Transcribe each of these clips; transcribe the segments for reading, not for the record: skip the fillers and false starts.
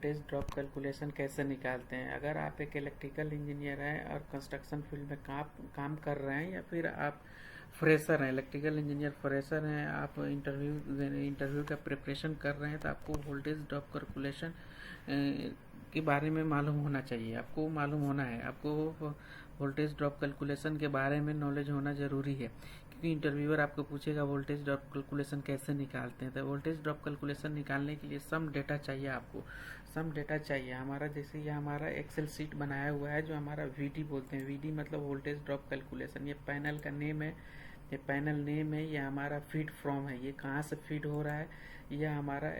Voltage drop calculation कैसे निकालते हैं। अगर आप एक इलेक्ट्रिकल इंजीनियर हैं और कंस्ट्रक्शन फील्ड में काम कर रहे हैं, या फिर आप फ्रेशर हैं, इलेक्ट्रिकल इंजीनियर फ्रेशर हैं, आप इंटरव्यू का प्रिपरेशन कर रहे हैं, तो आपको वोल्टेज ड्रॉप कैलकुलेशन के बारे में मालूम होना चाहिए। आपको मालूम होना है, आपको वोल्टेज ड्रॉप कैलकुलेशन के बारे में नॉलेज होना ज़रूरी है, क्योंकि इंटरव्यूअर आपको पूछेगा वोल्टेज ड्रॉप कैलकुलेशन कैसे निकालते हैं। तो वोल्टेज ड्रॉप कैलकुलेशन निकालने के लिए सम डेटा चाहिए आपको, सम डेटा चाहिए हमारा। जैसे ये हमारा एक्सेल सीट बनाया हुआ है जो हमारा वीडी बोलते हैं। वीडी मतलब वोल्टेज ड्रॉप कैलकुलेशन। ये पैनल का नेम है, ये पैनल नेम है, ये हमारा फीड फ्रॉम है, ये कहाँ से फीड हो रहा है। ये हमारा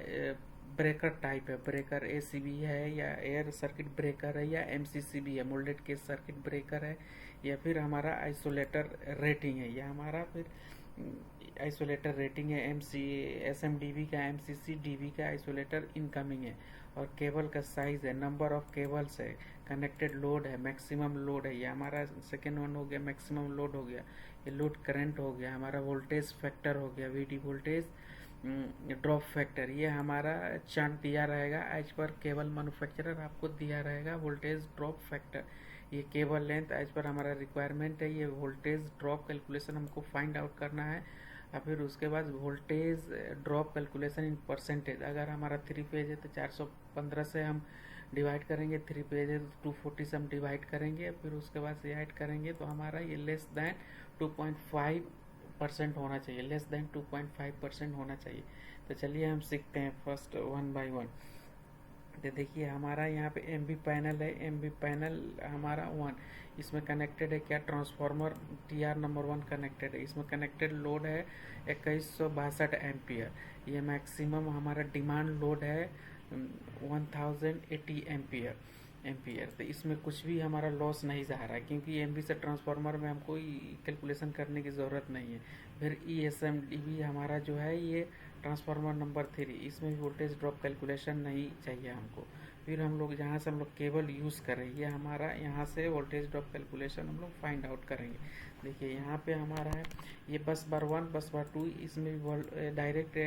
ब्रेकर टाइप है, ब्रेकर एसीबी है या एयर सर्किट ब्रेकर है या एमसीसीबी है, मोल्डेड केस सर्किट ब्रेकर है, या फिर हमारा आइसोलेटर रेटिंग है। यह हमारा फिर आइसोलेटर रेटिंग है, एसएमडीबी का, एमसीसीडीबी का आइसोलेटर इनकमिंग है। और केबल का साइज है, नंबर ऑफ केबल्स है, कनेक्टेड लोड है, मैक्सिमम लोड है। ये हमारा सेकेंड वन हो गया, मैक्सिमम लोड हो गया। ये लोड करंट हो गया, हमारा वोल्टेज फैक्टर हो गया, वीडी वोल्टेज ड्रॉप फैक्टर। ये हमारा चार्ट दिया रहेगा एज पर केबल मैन्युफैक्चरर, आपको दिया रहेगा वोल्टेज ड्रॉप फैक्टर। ये केबल लेंथ एज पर हमारा रिक्वायरमेंट है। ये वोल्टेज ड्रॉप कैलकुलेशन हमको फाइंड आउट करना है। और फिर उसके बाद voltage drop calculation in percentage. अगर हमारा 3 पेज है तो 415 से हम डिवाइड करेंगे, 3 पेज है तो 240 से हम डिवाइड करेंगे, फिर उसके बाद से ऐड करेंगे तो हमारा ये लेस दैन 2.5% होना चाहिए, लेस दैन 2.5% होना चाहिए। तो चलिए हम सीखते हैं फर्स्ट वन बाय वन। तो देखिए हमारा यहाँ पे एमबी पैनल है, एमबी पैनल हमारा 1, इसमें कनेक्टेड है क्या, ट्रांसफार्मर टीआर नंबर 1 कनेक्टेड है। इसमें कनेक्टेड लोड है 2162 एम्पियर। ये मैक्सिमम हमारा डिमांड लोड है 1080 एम्पियर। तो इसमें कुछ भी हमारा लॉस नहीं जा रहा है, क्योंकि एमबी से ट्रांसफार्मर में हमको कैलकुलेशन करने की ज़रूरत नहीं है। फिर ईएसएमडीबी हमारा जो है ये ट्रांसफार्मर नंबर 3, इसमें भी वोल्टेज ड्रॉप कैलकुलेशन नहीं चाहिए हमको। फिर हम लोग जहाँ से हम लोग केबल यूज़ कर रहे हैं, ये हमारा यहाँ से वोल्टेज ड्रॉप कैलकुलेशन हम लोग फाइंड आउट करेंगे। देखिए यहाँ पे हमारा है ये बस बार 1, बस बार 2, इसमें भी डायरेक्ट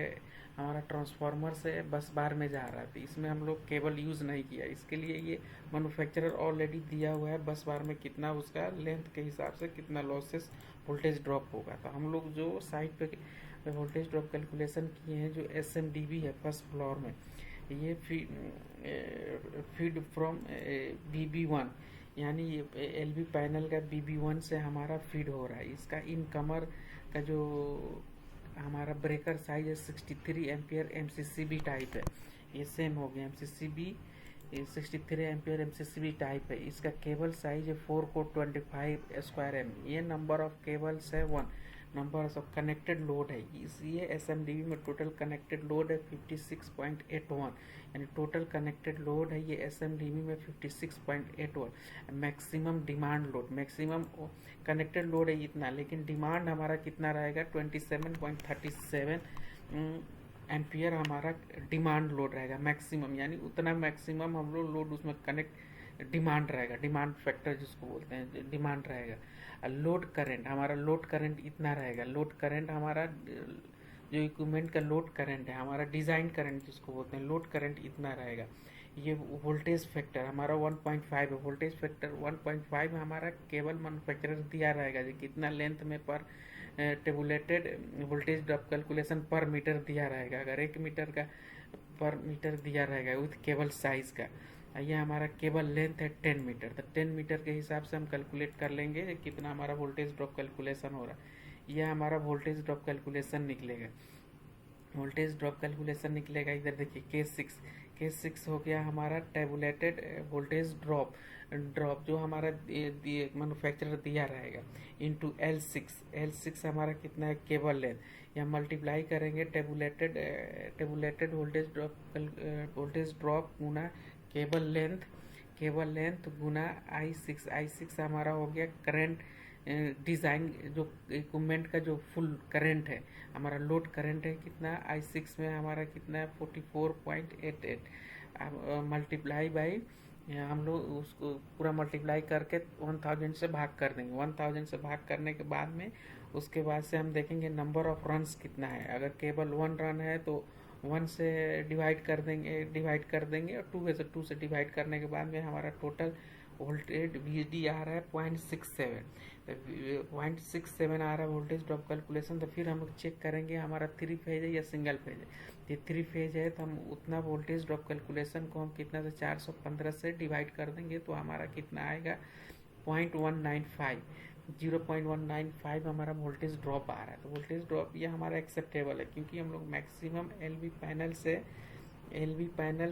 हमारा ट्रांसफार्मर से बस बार में जा रहा था, इसमें हम लोग केबल यूज़ नहीं किया। इसके लिए ये मैन्युफैक्चरर ऑलरेडी दिया हुआ है बस बार में कितना उसका लेंथ के हिसाब से कितना लॉसेस वोल्टेज ड्रॉप होगा। तो हम लोग जो साइड पे वोल्टेज ड्रॉप कैलकुलेशन किए हैं, जो एसएमडीबी है फर्स्ट फ्लोर में, ये फीड फ्रॉम BB1, यानी ये एलबी पैनल का BB1 से हमारा फीड हो रहा है। इसका इन कमर का जो हमारा ब्रेकर साइज है 63 एम्पियर एमसीसीबी टाइप है। ये सेम हो गया एमसीसीबी, 63 एम्पियर एमसीसीबी टाइप है। इसका केबल साइज है 4 को 25 स्क्वायर एम। ये नंबर ऑफ केबल्स है 1, नंबर ऑफ कनेक्टेड लोड है। ये एसएमडीबी में टोटल कनेक्टेड लोड है 56.81, यानी टोटल कनेक्टेड लोड है ये एसएमडीबी में 56.81। Maximum demand load, maximum connected load है इतना, लेकिन डिमांड हमारा कितना रहेगा 27.37 एम्पियर हमारा डिमांड लोड रहेगा मैक्सिमम, यानी उतना मैक्सिमम हम लोग लोड उसमें कनेक्ट डिमांड रहेगा, डिमांड फैक्टर जिसको बोलते हैं डिमांड रहेगा। लोड करंट हमारा, लोड करंट इतना रहेगा। लोड करंट हमारा जो इक्विपमेंट का लोड करंट है, हमारा डिज़ाइन करंट जिसको बोलते हैं, लोड करंट इतना रहेगा। ये वोल्टेज फैक्टर हमारा 1.5 है। वोल्टेज फैक्टर 1.5 हमारा केबल मैन्युफैक्चरर दिया रहेगा जो कितना लेंथ में पर टेबुलेटेड वोल्टेज ड्रॉप कैलकुलेशन पर मीटर दिया रहेगा। अगर 1 मीटर का पर मीटर दिया रहेगा विथ केबल साइज का। ये हमारा केबल लेंथ है 10 मीटर, तो 10 मीटर के हिसाब से हम कैलकुलेट कर लेंगे कितना हमारा वोल्टेज ड्रॉप कैलकुलेशन हो रहा है। यह हमारा वोल्टेज ड्रॉप कैलकुलेशन निकलेगा, वोल्टेज ड्रॉप कैलकुलेशन निकलेगा। इधर देखिए केस 6 हो गया हमारा टेबुलेटेड वोल्टेज ड्रॉप जो हमारा मैन्युफैक्चरर दिया रहेगा इनटू L6 हमारा कितना है केबल लेंथ, या मल्टीप्लाई करेंगे टेबुलेटेड वोल्टेज ड्रॉप गुना केबल लेंथ गुना I6 हमारा हो गया करंट डिज़ाइन जो इक्विपमेंट का जो फुल करंट है, हमारा लोड करंट है कितना I6 में हमारा कितना है 44.88, मल्टीप्लाई बाई हम लोग उसको पूरा मल्टीप्लाई करके 1000 से भाग कर देंगे। 1000 से भाग करने के बाद में उसके बाद से हम देखेंगे नंबर ऑफ रन्स कितना है। अगर केवल 1 रन है तो 1 से डिवाइड कर देंगे और 2 से डिवाइड करने के बाद में हमारा टोटल वोल्टेज VD आ रहा है 0.67। तो 0.67 आ रहा है वोल्टेज ड्रॉप कैलकुलेशन। तो फिर हम लोग चेक करेंगे हमारा 3 फेज है या सिंगल फेज है। ये 3 फेज है तो हम उतना वोल्टेज ड्रॉप कैलकुलेशन को हम कितना से 415 से डिवाइड कर देंगे तो हमारा कितना आएगा 0.195। 0.195 हमारा वोल्टेज ड्रॉप आ रहा है। तो वोल्टेज ड्रॉप ये हमारा एक्सेप्टेबल है, क्योंकि हम लोग मैक्सिमम एलवी पैनल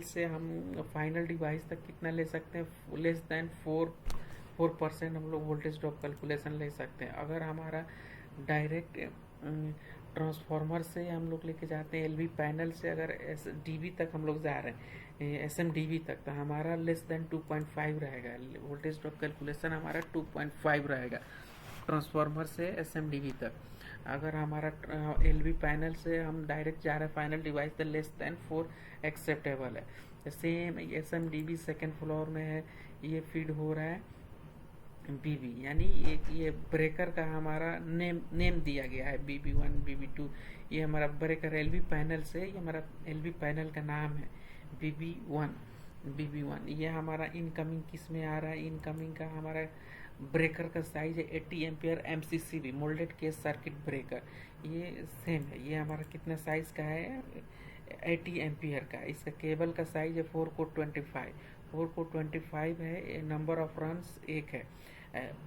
से हम फाइनल डिवाइस तक कितना ले सकते हैं, लेस देन 4% हम लोग वोल्टेज ड्रॉप कैलकुलेशन ले सकते हैं। अगर हमारा डायरेक्ट ट्रांसफार्मर से हम लोग लेके जाते हैं एलवी पैनल से, अगर डीबी तक हम लोग जा रहे हैं SMDB तक, तो हमारा लेस देन 2.5 रहेगा। वोल्टेज ड्रॉप कैलकुलेशन हमारा 2.5 रहेगा ट्रांसफार्मर से SMDB तक। अगर हमारा एलवी पैनल से हम डायरेक्ट जा रहे हैं फाइनल डिवाइस तो लेस देन 4 एक्सेप्टेबल है। सेम SMDB सेकेंड फ्लोर में है, ये फीड हो रहा है BB, यानी ये ब्रेकर का हमारा नेम दिया गया है BB1 BB2। ये हमारा ब्रेकर एलवी पैनल से, ये हमारा एलवी पैनल का नाम है BB1। ये हमारा इनकमिंग किस में आ रहा है, इनकमिंग का हमारा ब्रेकर का साइज है 80 ampere MCCB moulded case circuit breaker. ये सेम है, ये हमारा कितना साइज का है 80 एम्पियर का। इसका केबल का साइज है 4 को 25 है। नंबर ऑफ रन्स 1 है।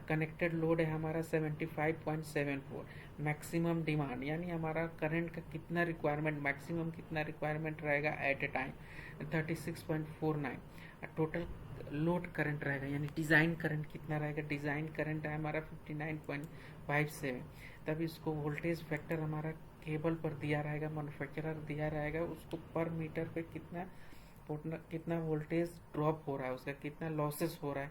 कनेक्टेड लोड है हमारा 75.74। मैक्सिमम डिमांड यानी हमारा करंट का कितना रिक्वायरमेंट, मैक्सिमम कितना रिक्वायरमेंट रहेगा at a time 36.49। Total load current रहेगा यानी डिज़ाइन करंट कितना रहेगा, डिज़ाइन करंट है हमारा 59.57। तब इसको वोल्टेज फैक्टर हमारा केबल पर दिया रहेगा, मैन्युफैक्चरर दिया रहेगा, उसको पर मीटर पे कितना वोल्टेज ड्रॉप हो रहा है, उसका कितना लॉसेस हो रहा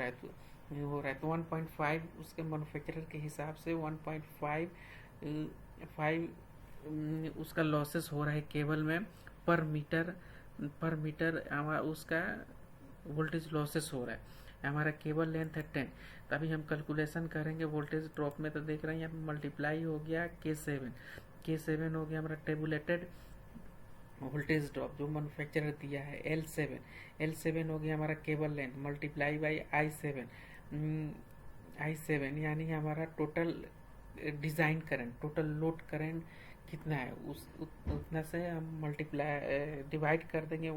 है तो 1.5 उसके मैन्युफैक्चरर के हिसाब से 1.5 उसका लॉसेस हो रहा है केबल में पर मीटर उसका वोल्टेज लॉसेस हो रहा है। हमारा केबल लेंथ है 10। तभी हम कैलकुलेशन करेंगे वोल्टेज ड्रॉप में, तो देख रहे हैं यहाँ मल्टीप्लाई हो गया K7 हो गया हमारा टेबुलेटेड वोल्टेज ड्रॉप जो मैन्युफैक्चरर दिया है L7 हो गया हमारा cable length multiply by I7 यानी हमारा total design current, total load current कितना है उतना से हम डिवाइड कर देंगे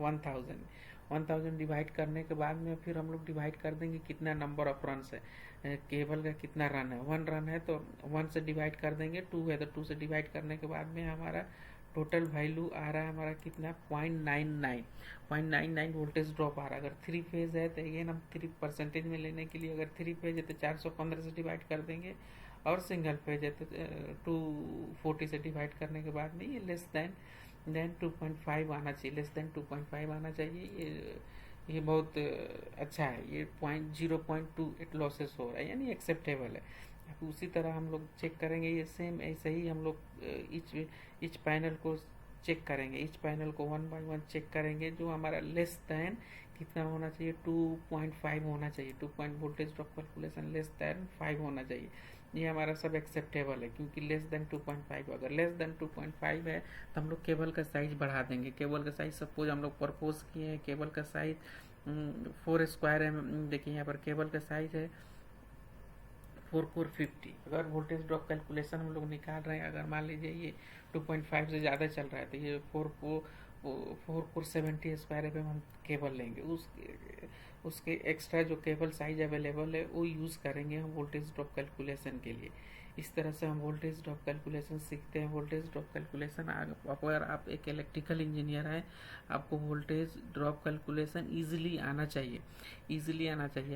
1000 डिवाइड करने के बाद में फिर हम लोग डिवाइड कर देंगे कितना नंबर ऑफ रन है, केबल का कितना रन है। 1 रन है तो 1 से डिवाइड कर देंगे, 2 है तो 2 से डिवाइड करने के बाद में हमारा टोटल वैल्यू आ रहा है हमारा कितना 0.99 वोल्टेज ड्रॉप आ रहा है। अगर 3 फेज है तो अगेन हम 3% में लेने के लिए, अगर 3 फेज है तो 415 से डिवाइड कर देंगे, और सिंगल फेज है तो 240 से डिवाइड करने के बाद में ये लेस देन 2.5 आना चाहिए, लेस देन 2.5 आना चाहिए। ये बहुत अच्छा है। ये 0.28 लॉसेस हो रहा है यानी एक्सेप्टेबल है। उसी तरह हम लोग चेक करेंगे, ये सेम ऐसे ही हम लोग इच पैनल को चेक करेंगे, इच पैनल को 1 बाय 1 चेक करेंगे। जो हमारा लेस देन कितना होना चाहिए 2.5 होना चाहिए, 2 voltage drop calculation less than 5 होना चाहिए। ये हमारा सब एक्सेप्टेबल है क्योंकि लेस देन 2.5। अगर लेस देन 2.5 है तो हम लोग केबल का साइज बढ़ा देंगे। केबल का साइज सपोज हम लोग प्रपोज किए हैं केबल का साइज 4 स्क्वायर है। देखिए यहाँ पर केबल का साइज है 4450। अगर वोल्टेज ड्रॉप कैलकुलेशन हम लोग निकाल रहे हैं, अगर मान लीजिए ये 2.5 से ज़्यादा चल रहा है तो ये 4470 स्क्वायर पे हम केबल लेंगे। उसके एक्स्ट्रा जो केबल साइज अवेलेबल है वो यूज़ करेंगे हम वोल्टेज ड्रॉप कैलकुलेशन के लिए। इस तरह से हम वोल्टेज ड्रॉप कैलकुलेशन सीखते हैं। वोल्टेज ड्रॉप कैलकुलेशन अगर आप एक इलेक्ट्रिकल इंजीनियर हैं, आपको वोल्टेज ड्रॉप कैलकुलेशन ईजिली आना चाहिए।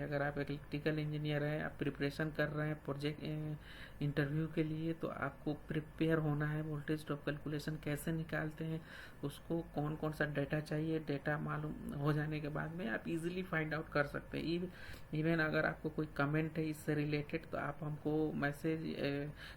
अगर आप इलेक्ट्रिकल इंजीनियर हैं, आप प्रिपरेशन कर रहे हैं प्रोजेक्ट इंटरव्यू के लिए, तो आपको प्रिपेयर होना है। वोल्टेज ड्रॉप कैलकुलेशन कैसे निकालते हैं, उसको कौन कौन सा डेटा चाहिए, डेटा मालूम हो जाने के बाद में आप इजीली फाइंड आउट कर सकते हैं। इवन अगर आपको कोई कमेंट है इससे रिलेटेड तो आप हमको मैसेज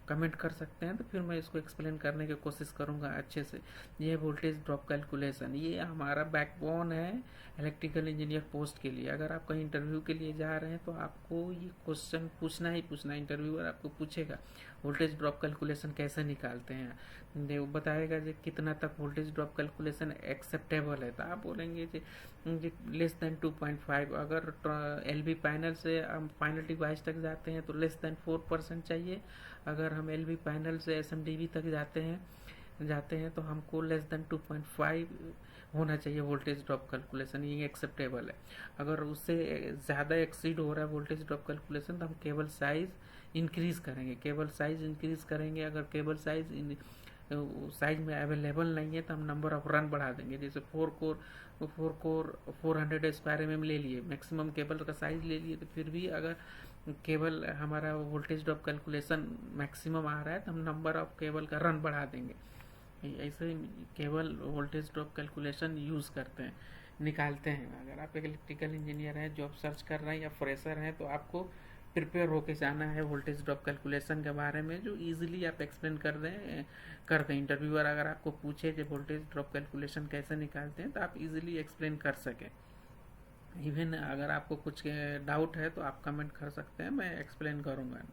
कमेंट कर सकते हैं, तो फिर मैं इसको एक्सप्लेन करने की कोशिश करूँगा अच्छे से। ये वोल्टेज ड्रॉप कैलकुलेशन, ये हमारा बैकबोन है इलेक्ट्रिकल इंजीनियर पोस्ट के लिए। अगर आप कहीं इंटरव्यू के लिए जा रहे हैं तो आपको ये क्वेश्चन पूछना ही पूछना, इंटरव्यूअर आपको पूछेगा वोल्टेज ड्रॉप कैलकुलेशन कैसे निकालते हैं, वो बताएगा जी कितना तक वोल्टेज ड्रॉप कैलकुलेशन एक्सेप्टेबल है, तो आप बोलेंगे जी लेस देन 2.5। अगर एलवी पैनल से हम फाइनल डिवाइस तक जाते हैं तो लेस देन 4% चाहिए। अगर हम एलवी पैनल से एसएमडीवी तक जाते हैं तो हमको लेस देन 2.5 होना चाहिए वोल्टेज ड्रॉप कैलकुलेशन, ये एक्सेप्टेबल है। अगर उससे ज़्यादा एक्सीड हो रहा है वोल्टेज ड्रॉप कैलकुलेशन तो हम केबल साइज इंक्रीज करेंगे। अगर केबल साइज में अवेलेबल नहीं है तो हम नंबर ऑफ रन बढ़ा देंगे। जैसे 400 स्क्वायर mm ले लिए, मैक्सिमम केबल का साइज ले लिए, तो फिर भी अगर केबल हमारा वोल्टेज ड्रॉप कैलकुलेशन मैक्सिमम आ रहा है तो हम नंबर ऑफ केबल का रन बढ़ा देंगे। ऐसे cable voltage drop calculation use करते हैं, निकालते हैं। अगर आप एक इलेक्ट्रिकल इंजीनियर हैं, जॉब सर्च कर रहे हैं या फ्रेशर हैं, तो आपको प्रिपेयर होके जाना है वोल्टेज ड्रॉप कैलकुलेशन के बारे में, जो इजीली आप एक्सप्लेन कर दें। इंटरव्यूअर अगर आपको पूछे कि वोल्टेज ड्रॉप कैलकुलेशन कैसे निकालते हैं तो आप इजीली एक्सप्लेन कर सकें। इवन अगर आपको कुछ डाउट है तो आप कमेंट कर सकते हैं, मैं एक्सप्लेन करूँगा।